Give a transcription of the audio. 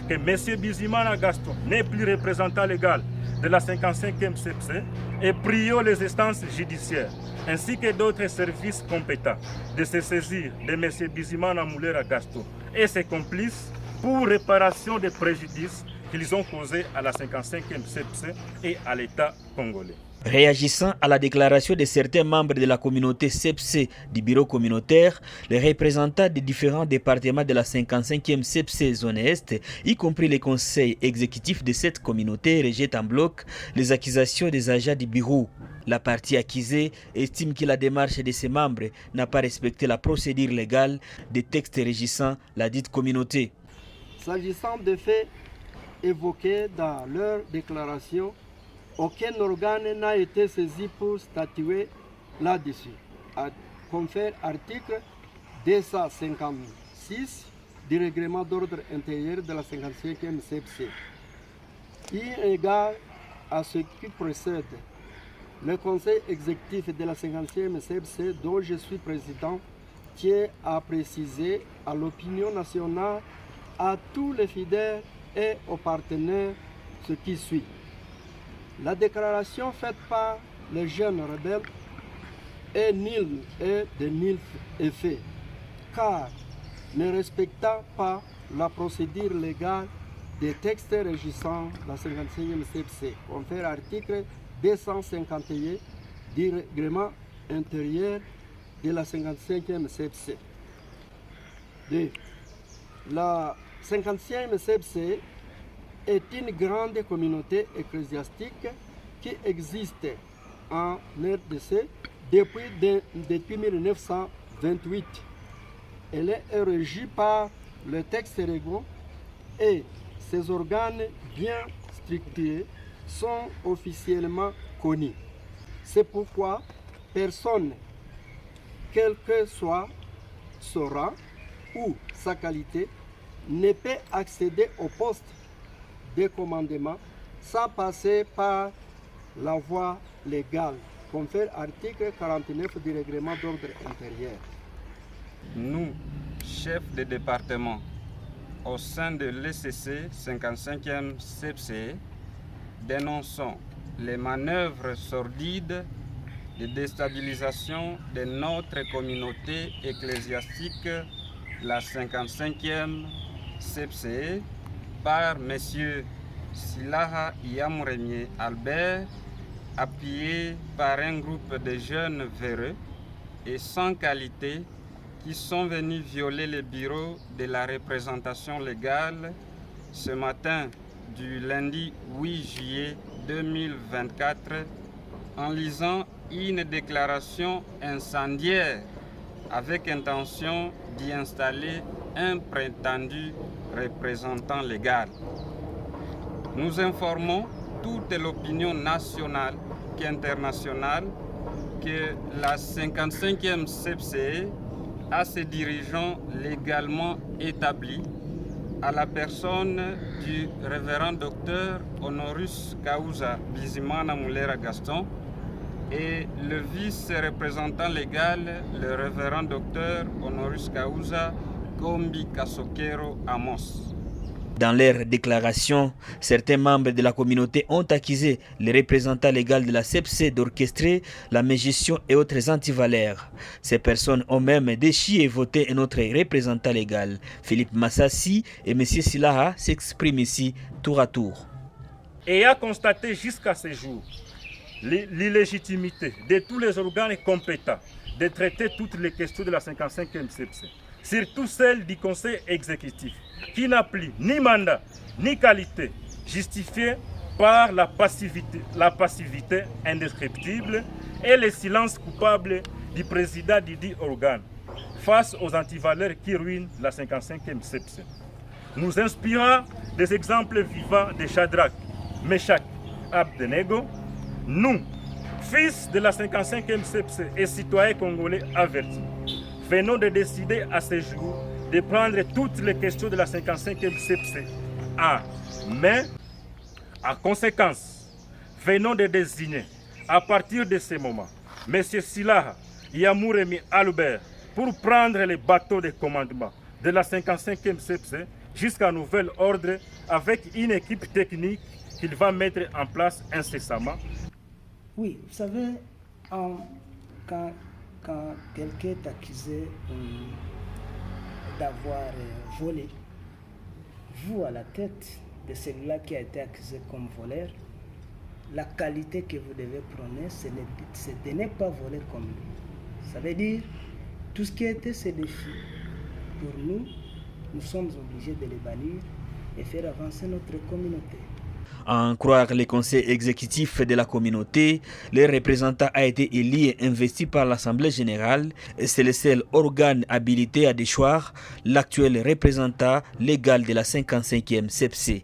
que M. Bizimana Gaston n'est plus représentant légal de la 55e CEPC et prions les instances judiciaires ainsi que d'autres services compétents de se saisir de M. Bizimana Moulera Gaston et ses complices pour réparation des préjudices qu'ils ont causés à la 55e CEPC et à l'État congolais. Réagissant à la déclaration de certains membres de la communauté CEPC du bureau communautaire, les représentants des différents départements de la 55e CEPC zone Est, y compris les conseils exécutifs de cette communauté, rejettent en bloc les accusations des agents du bureau. La partie accusée estime que la démarche de ses membres n'a pas respecté la procédure légale des textes régissant la dite communauté. S'agissant des faits évoqués dans leur déclaration, aucun organe n'a été saisi pour statuer là-dessus, confère article 256 du règlement d'ordre intérieur de la 55e CEPC. Eu égard à ce qui précède, le conseil exécutif de la 55e CEPC, dont je suis président, tient à préciser à l'opinion nationale, à tous les fidèles et aux partenaires ce qui suit. La déclaration faite par les jeunes rebelles est nulle et de nul effet, car ne respectant pas la procédure légale des textes régissant la 55e CEPC, confère article 251 du règlement intérieur de la 55e CEPC. La 55e CEPC est une grande communauté ecclésiastique qui existe en RDC depuis 1928. Elle est régie par le texte réglant et ses organes bien structurés sont officiellement connus. C'est pourquoi personne, quel que soit son rang ou sa qualité, ne peut accéder au poste de commandement sans passer par la voie légale, confère article 49 du règlement d'ordre intérieur. Nous, chefs de département, au sein de l'ECC 55e CEPC, dénonçons les manœuvres sordides de déstabilisation de notre communauté ecclésiastique, la 55e CEPC, par M. Silaha Iyamuremye Albert, appuyé par un groupe de jeunes véreux et sans qualité qui sont venus violer le bureau de la représentation légale ce matin du lundi 8 juillet 2024 en lisant une déclaration incendiaire avec intention d'y installer un prétendu représentant légal. Nous informons toute l'opinion nationale qu'internationale que la 55e CEPC a ses dirigeants légalement établis à la personne du révérend docteur Honoris Causa Bizimana Moulera Gaston et le vice-représentant légal, le révérend docteur Honoris Causa Gombi Kasokero Amos. Dans leur déclaration, certains membres de la communauté ont accusé les représentants légaux de la CEPC d'orchestrer la mégestion et autres antivaleurs. Ces personnes ont même déchi et voté un autre représentant légal. Philippe Massassi et M. Silaha s'expriment ici tour à tour. Et a constaté jusqu'à ce jour l'illégitimité de tous les organes compétents de traiter toutes les questions de la 55e CEPC, surtout celle du conseil exécutif, qui n'a plus ni mandat ni qualité, justifiée par la passivité indescriptible et le silence coupable du président Didi Organe face aux antivaleurs qui ruinent la 55e CEPC. Nous inspirons des exemples vivants de Shadrach, Meshach, Abednego. Nous, fils de la 55e CEPC et citoyens congolais avertis, venons de décider à ce jour de prendre toutes les questions de la 55e CEPC à main. En conséquence, venons de désigner à partir de ce moment M. Silaha Iyamuremye Albert pour prendre les bateaux de commandement de la 55e CEPC jusqu'à nouvel ordre avec une équipe technique qu'il va mettre en place incessamment. Oui, vous savez, quand quelqu'un est accusé d'avoir volé, vous à la tête de celui-là qui a été accusé comme voleur, la qualité que vous devez prôner, c'est de ne pas voler comme lui. Ça veut dire, tout ce qui était ces défis, pour nous, nous sommes obligés de les bannir et faire avancer notre communauté. À en croire les conseils exécutifs de la communauté, le représentant a été élu et investi par l'Assemblée générale et c'est le seul organe habilité à déchoir l'actuel représentant légal de la 55e CEPC.